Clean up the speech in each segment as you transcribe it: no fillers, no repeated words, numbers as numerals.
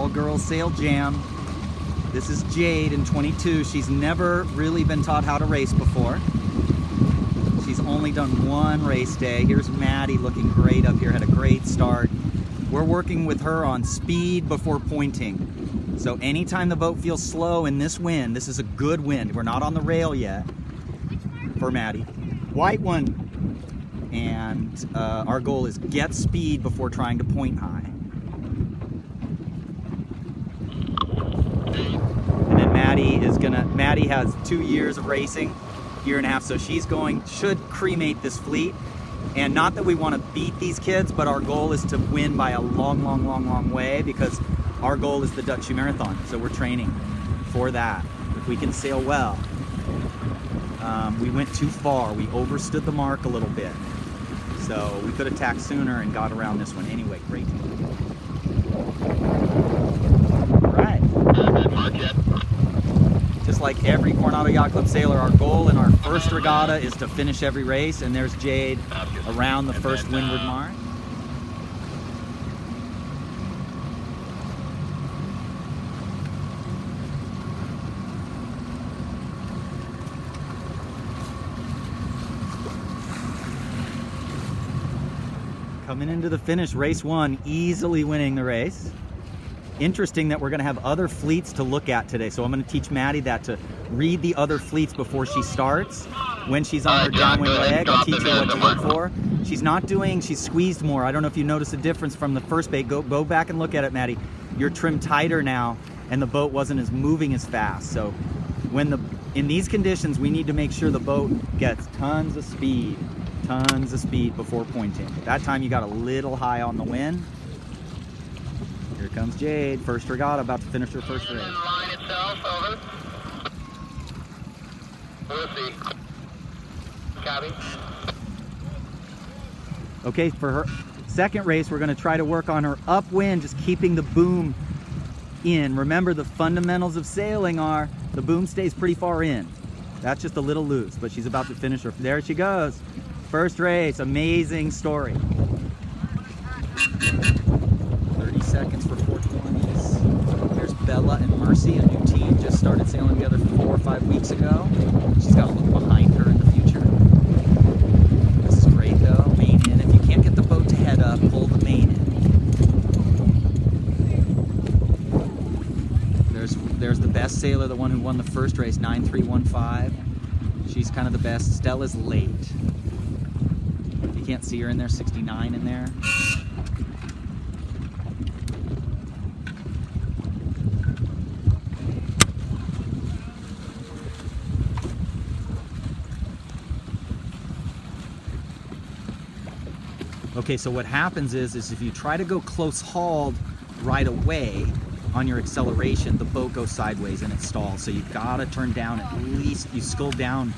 all-girls sail jam. This is Jade in 22. She's never really been taught how to race before. She's only done one race day. Here's Maddie looking great up here, had a great start. We're working with her on speed before pointing. So anytime the boat feels slow in this wind, this is a good wind. We're not on the rail yet for Maddie. White one. And our goal is get speed before trying to point high. And then Maddie has 2 years of racing, year and a half, so should cremate this fleet. And not that we want to beat these kids, but our goal is to win by a long way, because our goal is the Dutch Shoe Marathon. So we're training for that. If we can sail well. We went too far. We overstood the mark a little bit. So we could have tacked sooner and got around this one. Anyway, great. All right. Just like every Coronado Yacht Club sailor, our goal in our first regatta is to finish every race. And there's Jade around the first windward mark. Coming into the finish, race one, easily winning the race. Interesting that we're going to have other fleets to look at today. So I'm going to teach Maddie that, to read the other fleets before she starts. When she's on her downwind leg, I'll teach her what to look for. She's squeezed more. I don't know if you noticed a difference from the first bait. Go back and look at it, Maddie. You're trimmed tighter now, and the boat wasn't moving as fast. So in these conditions, we need to make sure the boat gets tons of speed before pointing. That time you got a little high on the wind. Here comes Jade, first regatta, about to finish her first race. Line itself, over. We'll see. Copy. Okay, for her second race, we're going to try to work on her upwind, just keeping the boom in. Remember, the fundamentals of sailing are the boom stays pretty far in. That's just a little loose, but she's about to finish her. There she goes. First race, amazing story. 30 seconds for 420s. There's Bella and Mercy, a new team, just started sailing together 4 or 5 weeks ago. She's got to look behind her in the future. This is great though, main in. If you can't get the boat to head up, pull the main in. There's the best sailor, the one who won the first race, 9315. She's kind of the best. Stella's late. You can't see her in there, 69 in there. Okay, so what happens is if you try to go close hauled right away on your acceleration, the boat goes sideways and it stalls. So you've got to turn down at least, you scull down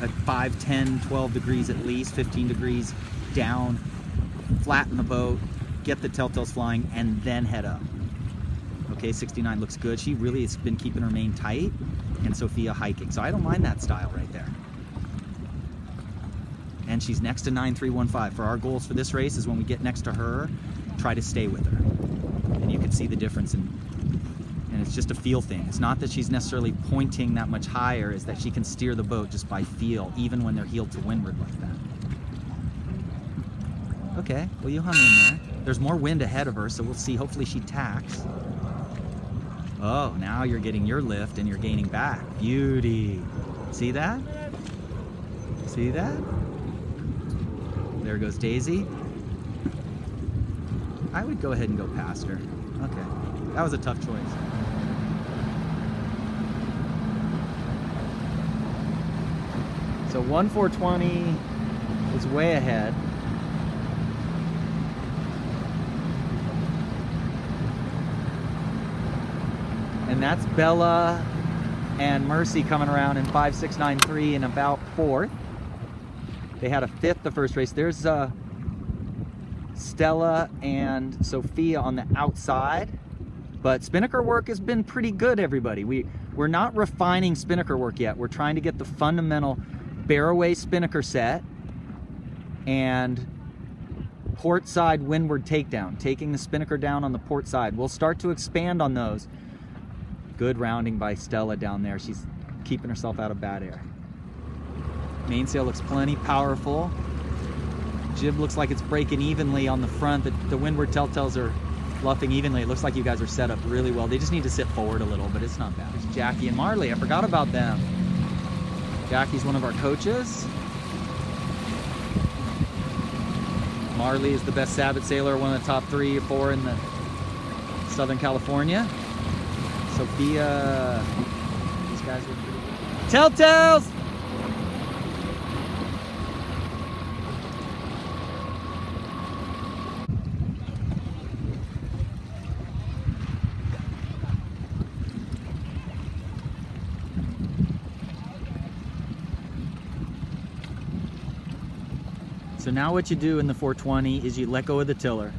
at 5, 10, 12 degrees at least, 15 degrees down, flatten the boat, get the telltales flying, and then head up. Okay, 69 looks good. She really has been keeping her main tight, and Sophia hiking. So I don't mind that style right there. And she's next to 9315. For our goals for this race is when we get next to her, try to stay with her. And you can see the difference and it's just a feel thing. It's not that she's necessarily pointing that much higher, it's that she can steer the boat just by feel, even when they're heeled to windward like that. Okay, well you hung in there. There's more wind ahead of her, so we'll see. Hopefully she tacks. Oh, now you're getting your lift and you're gaining back. Beauty. See that? See that? There goes Daisy. I would go ahead and go past her. Okay, that was a tough choice. So 1420 is way ahead. And that's Bella and Mercy coming around in 5693 and about 4th. They had a 5th the first race. There's Stella and Sophia on the outside. But spinnaker work has been pretty good, everybody. We're not refining spinnaker work yet. We're trying to get the fundamental Barroway spinnaker set and port side windward takedown, taking the spinnaker down on the port side. We'll start to expand on those. Good rounding by Stella down there. She's keeping herself out of bad air. Mainsail looks plenty powerful. Jib looks like it's breaking evenly on the front. The windward telltales are luffing evenly. It looks like you guys are set up really well. They just need to sit forward a little, but it's not bad. It's Jackie and Marley. I forgot about them. Jackie's one of our coaches. Marley is the best Sabot sailor, one of the top 3 or 4 in the Southern California. Sophia, these guys look pretty good. Telltales! So now what you do in the 420 is you let go of the tiller,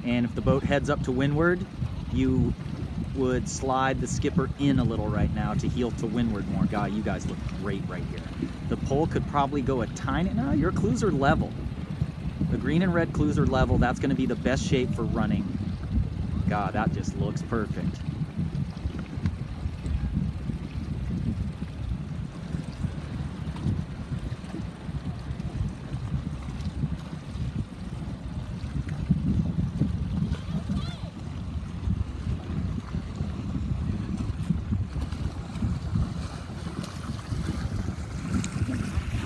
and if the boat heads up to windward, you would slide the skipper in a little right now to heel to windward more. God, you guys look great right here. The pole could probably go a tiny, no, your clues are level. The green and red clues are level. That's gonna be the best shape for running. God, that just looks perfect.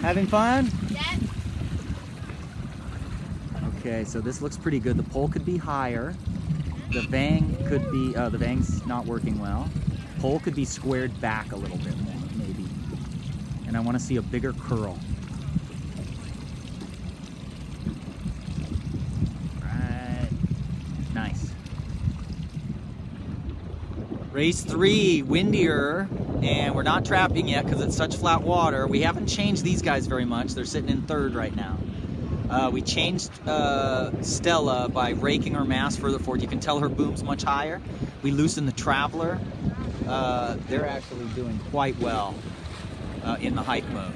Having fun? Yes. Okay, so this looks pretty good. The pole could be higher. The vang could be, the vang's not working well. Pole could be squared back a little bit more, maybe. And I want to see a bigger curl. Right. Nice. Race 3, windier. And we're not trapping yet because it's such flat water. We haven't changed these guys very much. They're sitting in 3rd right now. We changed Stella by raking her mast further forward. You can tell her boom's much higher. We loosened the Traveler. They're actually doing quite well in the hike mode.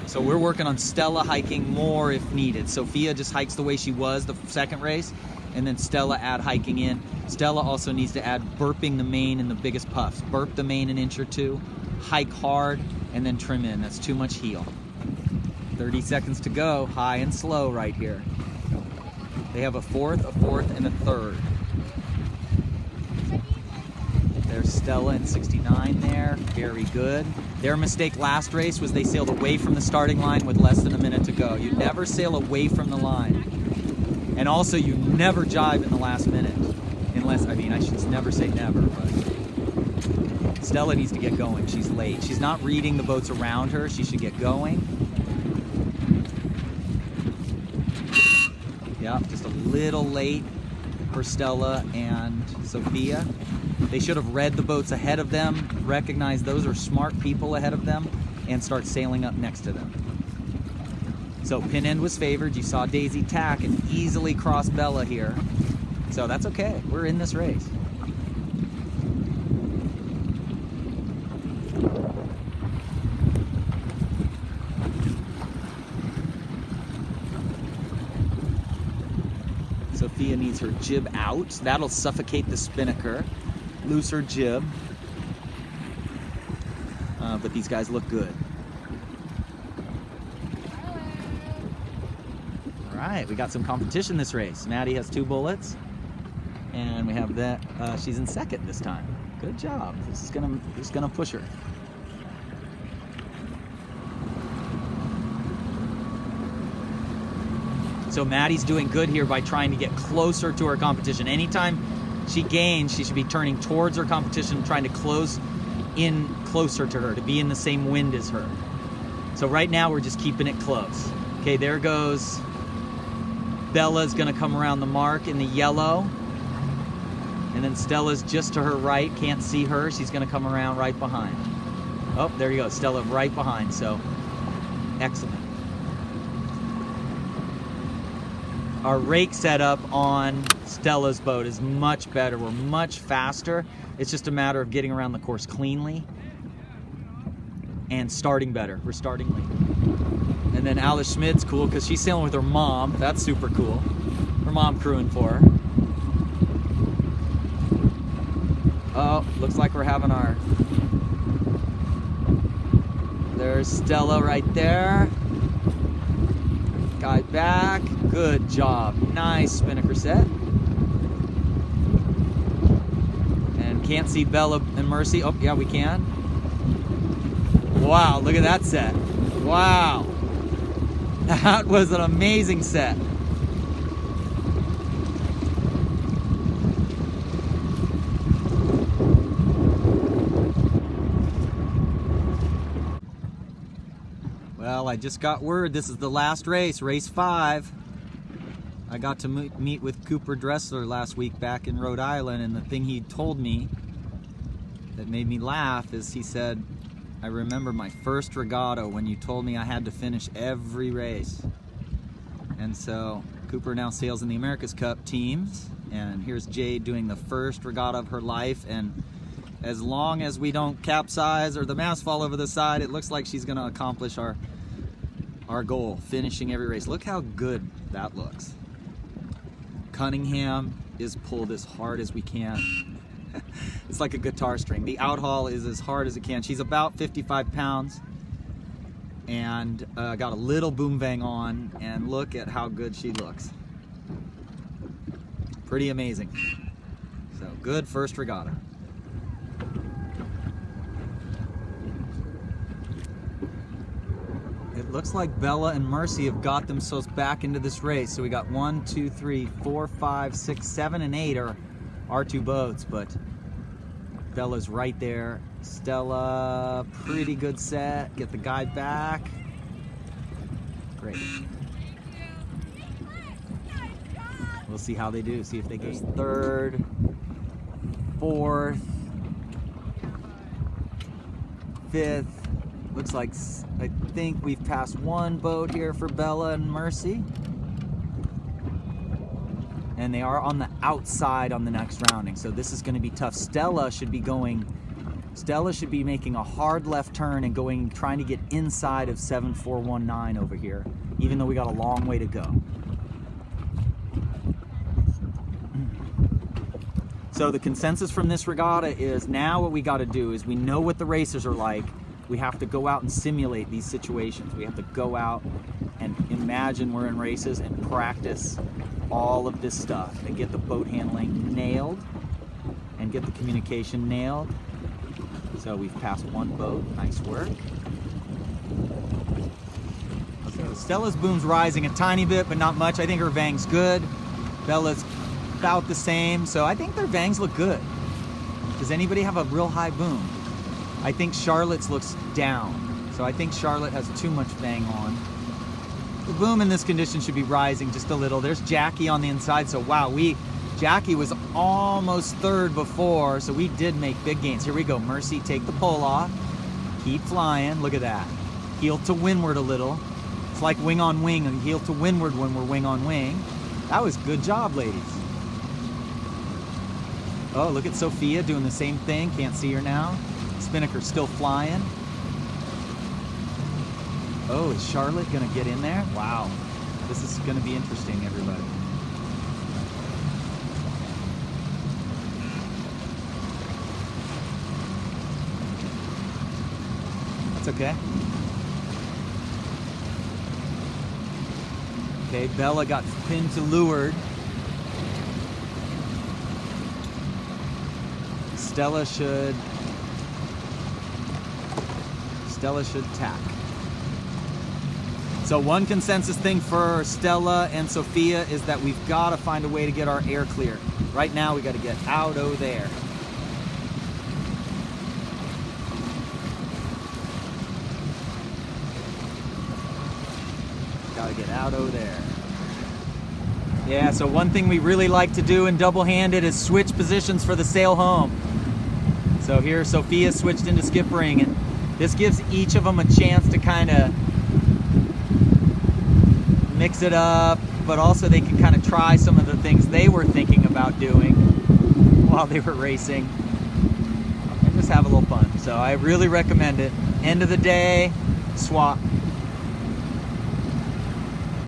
So we're working on Stella hiking more if needed. Sophia just hikes the way she was the 2nd race, and then Stella add hiking in. Stella also needs to add burping the main in the biggest puffs. Burp the main an inch or 2, hike hard, and then trim in. That's too much heel. 30 seconds to go, high and slow right here. They have a 4th, a 4th, and a 3rd. There's Stella in 69 there, very good. Their mistake last race was they sailed away from the starting line with less than a minute to go. You never sail away from the line. And also you never jibe in the last minute. Unless, I mean, I should never say never, but Stella needs to get going. She's late. She's not reading the boats around her. She should get going. Yeah, just a little late for Stella and Sophia. They should have read the boats ahead of them, recognized those are smart people ahead of them, and start sailing up next to them. So pin end was favored. You saw Daisy tack and easily cross Bella here. So that's okay. We're in this race. Sophia needs her jib out. That'll suffocate the spinnaker. Loose her jib. But these guys look good. All right, we got some competition this race. Maddie has 2 bullets. And we have that, she's in 2nd this time. Good job. This is gonna push her. So Maddie's doing good here by trying to get closer to her competition. Anytime she gains, she should be turning towards her competition, trying to close in closer to her, to be in the same wind as her. So right now we're just keeping it close. Okay, there goes Bella's gonna come around the mark in the yellow. And then Stella's just to her right, can't see her. She's gonna come around right behind. Oh, there you go, Stella right behind, so excellent. Our rake setup on Stella's boat is much better. We're much faster. It's just a matter of getting around the course cleanly and starting better. We're starting late. And then Alice Schmidt's cool because she's sailing with her mom. That's super cool. her mom crewing for her. Oh, looks like we're having our... There's Stella right there. Guide back. Good job. Nice spinnaker set. And can't see Bella and Mercy. Oh, yeah, we can. Wow, look at that set. Wow. That was an amazing set. Well, I just got word this is the last race, race 5. I got to meet with Cooper Dressler last week back in Rhode Island, and the thing he told me that made me laugh is he said, I remember my first regatta when you told me I had to finish every race. And so Cooper now sails in the America's Cup teams, and here's Jade doing the first regatta of her life, and as long as we don't capsize or the mast fall over the side, it looks like she's going to accomplish our goal, finishing every race. Look how good that looks. Cunningham is pulled as hard as we can. It's like a guitar string. The outhaul is as hard as it can. She's about 55 pounds and got a little boom vang on, and look at how good she looks. Pretty amazing. So good first regatta. It looks like Bella and Mercy have got themselves back into this race. So we got 1, 2, 3, 4, 5, 6, 7, and 8 are our 2 boats, but Bella's right there. Stella, pretty good set. Get the guide back. Great. We'll see how they do. See if they get 3rd, 4th, 5th. Looks like, I think we've passed 1 boat here for Bella and Mercy. And they are on the outside on the next rounding, so this is going to be tough. Stella should be making a hard left turn and trying to get inside of 7419 over here, even though we got a long way to go. So the consensus from this regatta is now what we got to do is we know what the racers are like. We have to go out and simulate these situations. We have to go out and imagine we're in races and practice all of this stuff and get the boat handling nailed and get the communication nailed. So we've passed 1 boat. Nice work. So Stella's boom's rising a tiny bit, but not much. I think her vang's good. Bella's about the same. So I think their vangs look good. Does anybody have a real high boom? I think Charlotte's looks down. So I think Charlotte has too much vang on. The boom in this condition should be rising just a little. There's Jackie on the inside. So wow, Jackie was almost 3rd before, so we did make big gains. Here we go. Mercy, take the pole off. Keep flying. Look at that. Heel to windward a little. It's like wing on wing and heel to windward when we're wing on wing. That was good job, ladies. Oh, look at Sophia doing the same thing. Can't see her now. Spinnaker still flying. Oh, is Charlotte gonna get in there? Wow. This is gonna be interesting, everybody. That's okay. Okay, Bella got pinned to leeward. Stella should tack. So one consensus thing for Stella and Sophia is that we've got to find a way to get our air clear. Right now we got to get out of there. Got to get out of there. Yeah, so one thing we really like to do in double-handed is switch positions for the sail home. So here Sophia switched into skippering, and this gives each of them a chance to kind of mix it up, but also they can kind of try some of the things they were thinking about doing while they were racing and just have a little fun. So I really recommend it. End of the day, swap.